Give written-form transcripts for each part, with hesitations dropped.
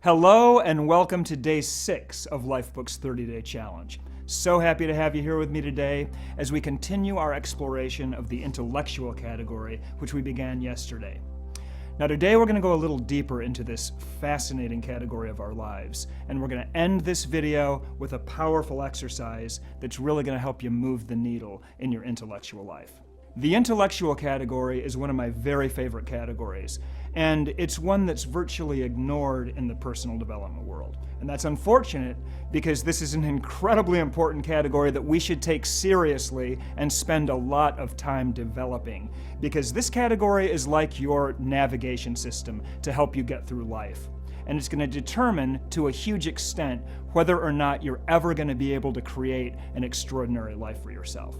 Hello and welcome to day 6 of Lifebook's 30-day challenge. So happy to have you here with me today as we continue our exploration of the intellectual category, which we began yesterday. Now today we're going to go a little deeper into this fascinating category of our lives, and we're going to end this video with a powerful exercise that's really going to help you move the needle in your intellectual life. The intellectual category is one of my very favorite categories, and it's one that's virtually ignored in the personal development world. And that's unfortunate because this is an incredibly important category that we should take seriously and spend a lot of time developing, because this category is like your navigation system to help you get through life. And it's going to determine to a huge extent whether or not you're ever going to be able to create an extraordinary life for yourself.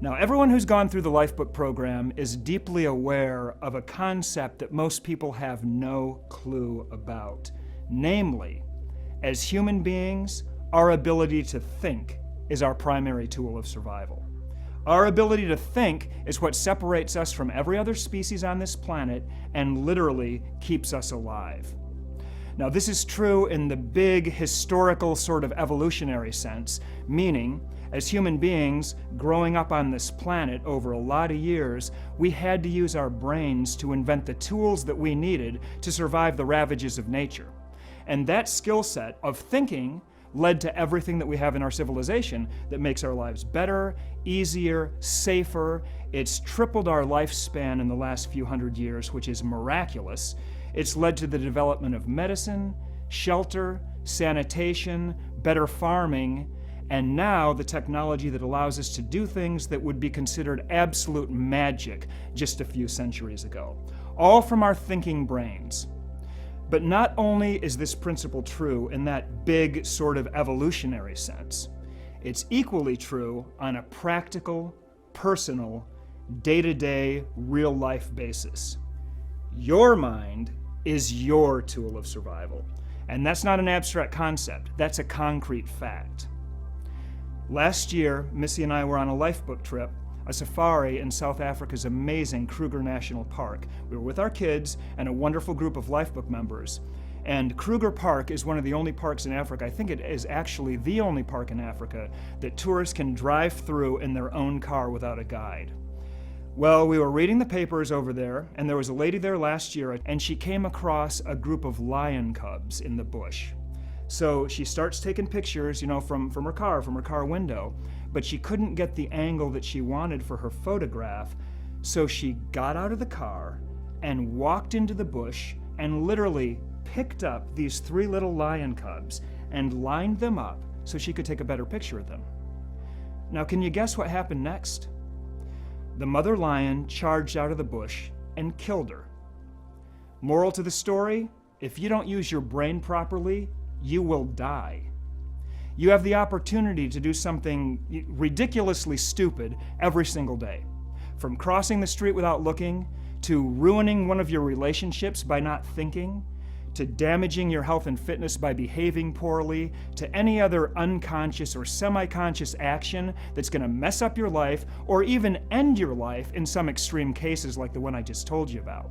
Now, everyone who's gone through the Lifebook program is deeply aware of a concept that most people have no clue about. Namely, as human beings, our ability to think is our primary tool of survival. Our ability to think is what separates us from every other species on this planet and literally keeps us alive. Now, this is true in the big historical sort of evolutionary sense, meaning as human beings growing up on this planet over a lot of years, we had to use our brains to invent the tools that we needed to survive the ravages of nature. And that skill set of thinking led to everything that we have in our civilization that makes our lives better, easier, safer. It's tripled our lifespan in the last few hundred years, which is miraculous. It's led to the development of medicine, shelter, sanitation, better farming, and now the technology that allows us to do things that would be considered absolute magic just a few centuries ago. All from our thinking brains. But not only is this principle true in that big sort of evolutionary sense, it's equally true on a practical, personal, day-to-day, real-life basis. Your mind is your tool of survival. And that's not an abstract concept, that's a concrete fact. Last year, Missy and I were on a Lifebook trip, a safari in South Africa's amazing Kruger National Park. We were with our kids and a wonderful group of Lifebook members. And Kruger Park is one of the only parks in Africa, I think it is actually the only park in Africa, that tourists can drive through in their own car without a guide. Well, we were reading the papers over there, and there was a lady there last year, and she came across a group of lion cubs in the bush. So she starts taking pictures, from her car window, but she couldn't get the angle that she wanted for her photograph, so she got out of the car and walked into the bush and literally picked up these 3 little lion cubs and lined them up so she could take a better picture of them. Now, can you guess what happened next? The mother lion charged out of the bush and killed her. Moral to the story, if you don't use your brain properly, you will die. You have the opportunity to do something ridiculously stupid every single day. From crossing the street without looking, to ruining one of your relationships by not thinking, to damaging your health and fitness by behaving poorly, to any other unconscious or semi-conscious action that's going to mess up your life or even end your life in some extreme cases like the one I just told you about.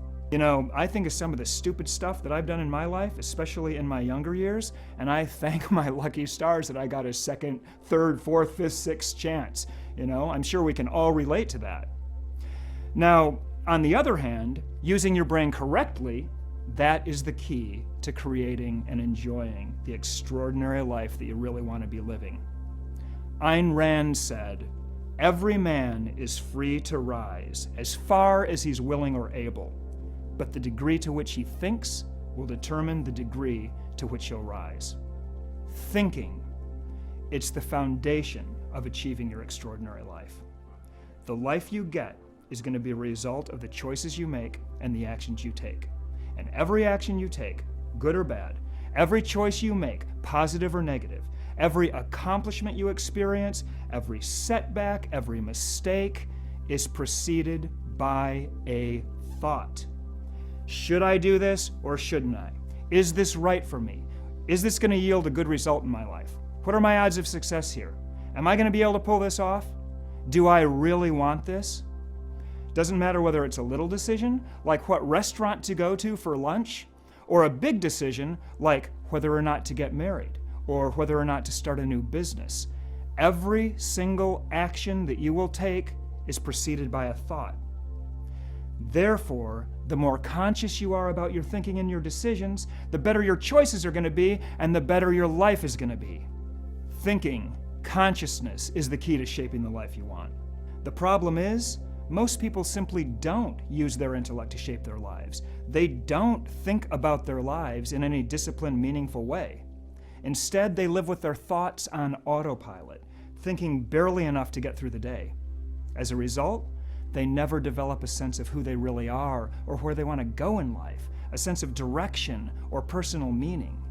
I think of some of the stupid stuff that I've done in my life, especially in my younger years, and I thank my lucky stars that I got a second, third, fourth, fifth, sixth chance. I'm sure we can all relate to that. Now, on the other hand, using your brain correctly, that is the key to creating and enjoying the extraordinary life that you really want to be living. Ayn Rand said, "Every man is free to rise as far as he's willing or able. But the degree to which he thinks will determine the degree to which he'll rise." Thinking, it's the foundation of achieving your extraordinary life. The life you get is going to be a result of the choices you make and the actions you take. And every action you take, good or bad, every choice you make, positive or negative, every accomplishment you experience, every setback, every mistake is preceded by a thought. Should I do this or shouldn't I? Is this right for me? Is this going to yield a good result in my life? What are my odds of success here? Am I going to be able to pull this off? Do I really want this? Doesn't matter whether it's a little decision, like what restaurant to go to for lunch, or a big decision like whether or not to get married or whether or not to start a new business. Every single action that you will take is preceded by a thought. Therefore, the more conscious you are about your thinking and your decisions, the better your choices are going to be and the better your life is going to be. Thinking, consciousness is the key to shaping the life you want. The problem is, most people simply don't use their intellect to shape their lives. They don't think about their lives in any disciplined, meaningful way. Instead, they live with their thoughts on autopilot, thinking barely enough to get through the day. As a result, they never develop a sense of who they really are or where they want to go in life, a sense of direction or personal meaning.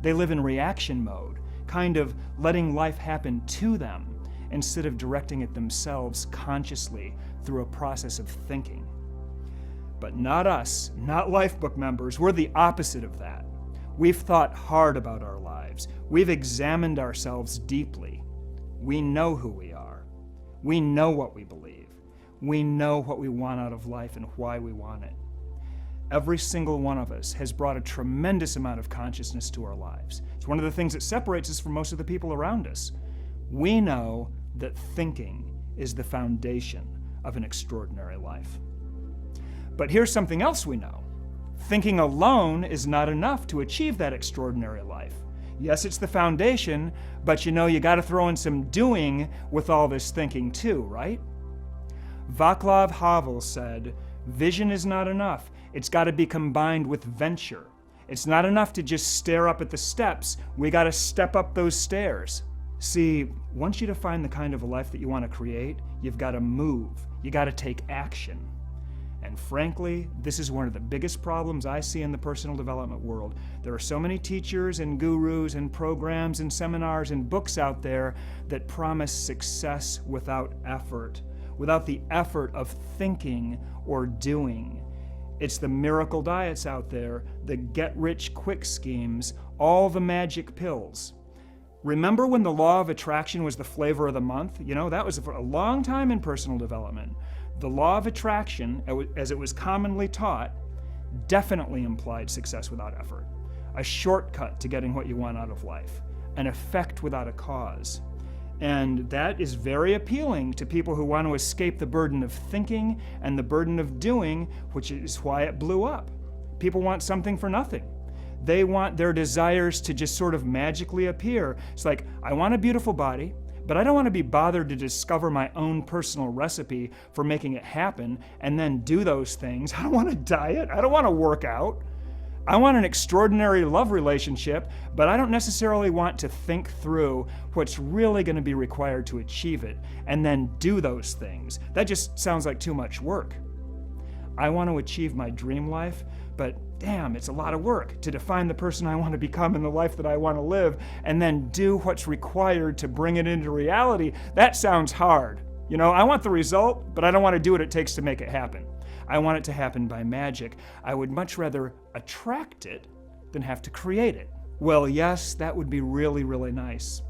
They live in reaction mode, kind of letting life happen to them instead of directing it themselves consciously through a process of thinking. But not us, not Lifebook members. We're the opposite of that. We've thought hard about our lives. We've examined ourselves deeply. We know who we are. We know what we believe. We know what we want out of life and why we want it. Every single one of us has brought a tremendous amount of consciousness to our lives. It's one of the things that separates us from most of the people around us. We know that thinking is the foundation of an extraordinary life. But here's something else we know. Thinking alone is not enough to achieve that extraordinary life. Yes, it's the foundation, but you got to throw in some doing with all this thinking too, right? Václav Havel said, "Vision is not enough. It's got to be combined with venture. It's not enough to just stare up at the steps. We got to step up those stairs." See, once you define the kind of a life that you want to create, you've got to move. You got to take action. And frankly, this is one of the biggest problems I see in the personal development world. There are so many teachers and gurus and programs and seminars and books out there that promise success without effort, without the effort of thinking or doing. It's the miracle diets out there, the get-rich-quick schemes, all the magic pills. Remember when the law of attraction was the flavor of the month? That was for a long time in personal development. The law of attraction, as it was commonly taught, definitely implied success without effort, a shortcut to getting what you want out of life, an effect without a cause. And that is very appealing to people who want to escape the burden of thinking and the burden of doing, which is why it blew up. People want something for nothing. They want their desires to just sort of magically appear. It's like, I want a beautiful body, but I don't want to be bothered to discover my own personal recipe for making it happen and then do those things. I don't want to diet. I don't want to work out. I want an extraordinary love relationship, but I don't necessarily want to think through what's really going to be required to achieve it and then do those things. That just sounds like too much work. I want to achieve my dream life, but damn, it's a lot of work to define the person I want to become and the life that I want to live and then do what's required to bring it into reality. That sounds hard. I want the result, but I don't want to do what it takes to make it happen. I want it to happen by magic. I would much rather attract it than have to create it. Well, yes, that would be really, really nice.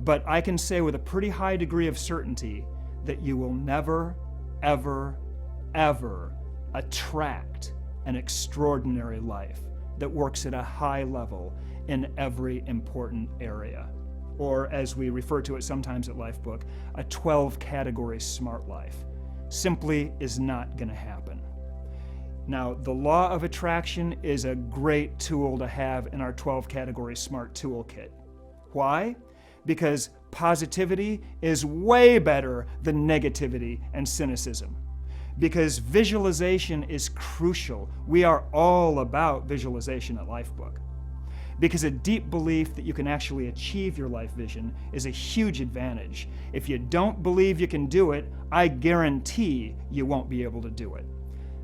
But I can say with a pretty high degree of certainty that you will never, ever, ever attract an extraordinary life that works at a high level in every important area. Or, as we refer to it sometimes at Lifebook, a 12-category smart life. Simply is not going to happen. Now, the law of attraction is a great tool to have in our 12-category SMART toolkit. Why? Because positivity is way better than negativity and cynicism. Because visualization is crucial. We are all about visualization at Lifebook. Because a deep belief that you can actually achieve your life vision is a huge advantage. If you don't believe you can do it, I guarantee you won't be able to do it.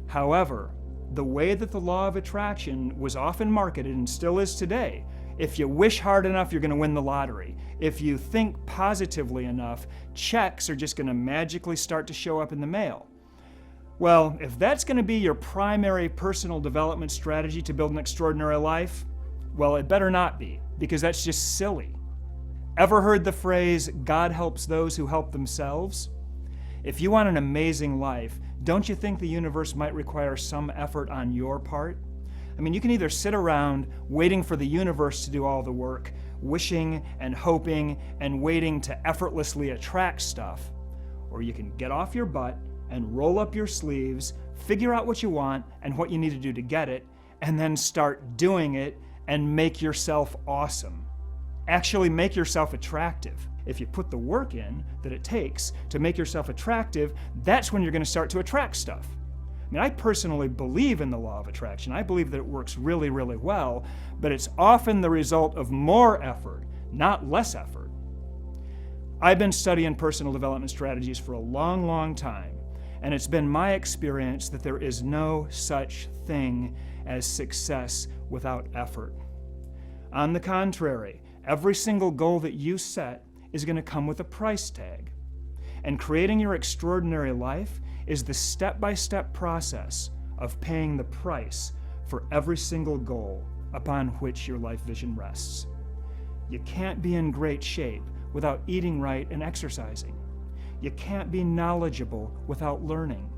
However, the way that the law of attraction was often marketed and still is today, if you wish hard enough, you're going to win the lottery. If you think positively enough, checks are just going to magically start to show up in the mail. Well, if that's going to be your primary personal development strategy to build an extraordinary life, well, it better not be, because that's just silly. Ever heard the phrase, God helps those who help themselves? If you want an amazing life, don't you think the universe might require some effort on your part? I mean, you can either sit around waiting for the universe to do all the work, wishing and hoping and waiting to effortlessly attract stuff, or you can get off your butt and roll up your sleeves, figure out what you want and what you need to do to get it, and then start doing it and make yourself awesome. Actually make yourself attractive. If you put the work in that it takes to make yourself attractive, that's when you're going to start to attract stuff. I mean, I personally believe in the law of attraction. I believe that it works really, really well, but it's often the result of more effort, not less effort. I've been studying personal development strategies for a long, long time, and it's been my experience that there is no such thing as success without effort. On the contrary, every single goal that you set is going to come with a price tag. And creating your extraordinary life is the step-by-step process of paying the price for every single goal upon which your life vision rests. You can't be in great shape without eating right and exercising. You can't be knowledgeable without learning.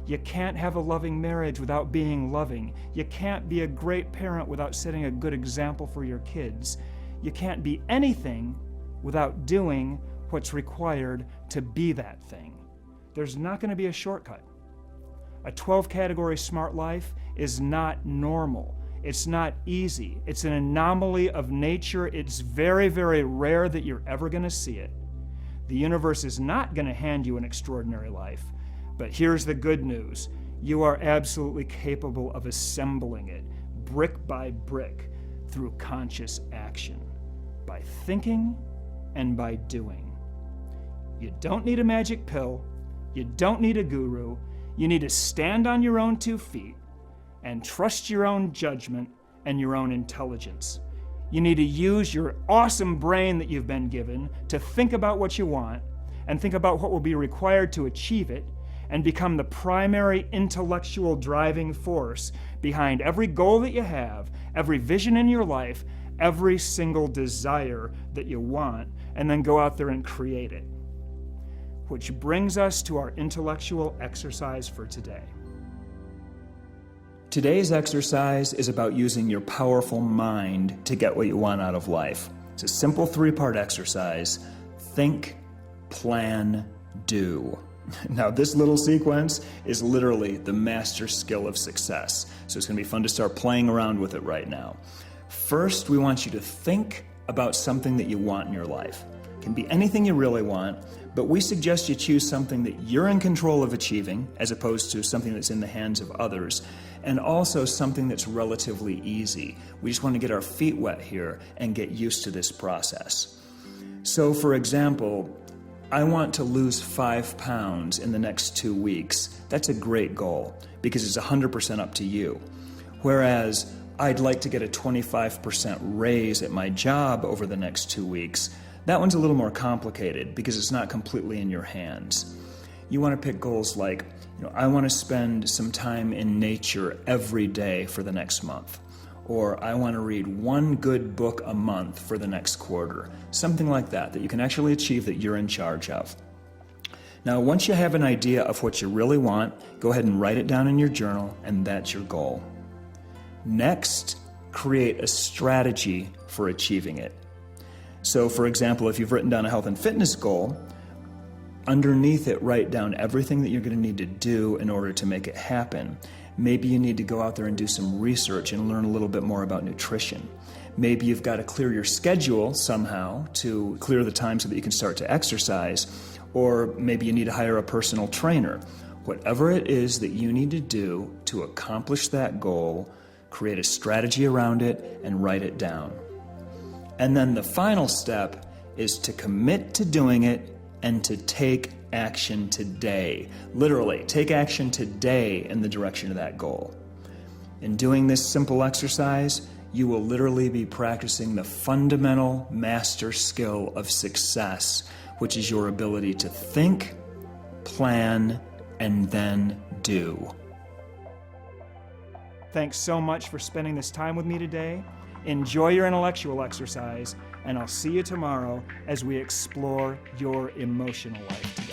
You can't have a loving marriage without being loving. You can't be a great parent without setting a good example for your kids. You can't be anything without doing what's required to be that thing. There's not going to be a shortcut. A 12-category smart life is not normal. It's not easy. It's an anomaly of nature. It's very, very rare that you're ever going to see it. The universe is not going to hand you an extraordinary life. But here's the good news. You are absolutely capable of assembling it, brick by brick, through conscious action, by thinking and by doing. You don't need a magic pill. You don't need a guru. You need to stand on your own 2 feet and trust your own judgment and your own intelligence. You need to use your awesome brain that you've been given to think about what you want and think about what will be required to achieve it and become the primary intellectual driving force behind every goal that you have, every vision in your life, every single desire that you want, and then go out there and create it. Which brings us to our intellectual exercise for today. Today's exercise is about using your powerful mind to get what you want out of life. It's a simple 3-part exercise. Think, plan, do. Now, this little sequence is literally the master skill of success. So it's going to be fun to start playing around with it right now. First, we want you to think about something that you want in your life. It can be anything you really want, but we suggest you choose something that you're in control of achieving, as opposed to something that's in the hands of others, and also something that's relatively easy. We just want to get our feet wet here and get used to this process. So, for example, I want to lose 5 pounds in the next 2 weeks. That's a great goal because it's 100% up to you. Whereas I'd like to get a 25% raise at my job over the next 2 weeks. That one's a little more complicated because it's not completely in your hands. You want to pick goals like, I want to spend some time in nature every day for the next month. Or I want to read 1 good book a month for the next quarter. Something like that you can actually achieve that you're in charge of. Now, once you have an idea of what you really want, go ahead and write it down in your journal, and that's your goal. Next, create a strategy for achieving it. So, for example, if you've written down a health and fitness goal, underneath it, write down everything that you're going to need to do in order to make it happen. Maybe you need to go out there and do some research and learn a little bit more about nutrition. Maybe you've got to clear your schedule somehow to clear the time so that you can start to exercise. Or maybe you need to hire a personal trainer. Whatever it is that you need to do to accomplish that goal, create a strategy around it and write it down. And then the final step is to commit to doing it and to take action today. Literally, take action today in the direction of that goal. In doing this simple exercise, you will literally be practicing the fundamental master skill of success, which is your ability to think, plan, and then do. Thanks so much for spending this time with me today. Enjoy your intellectual exercise, and I'll see you tomorrow as we explore your emotional life.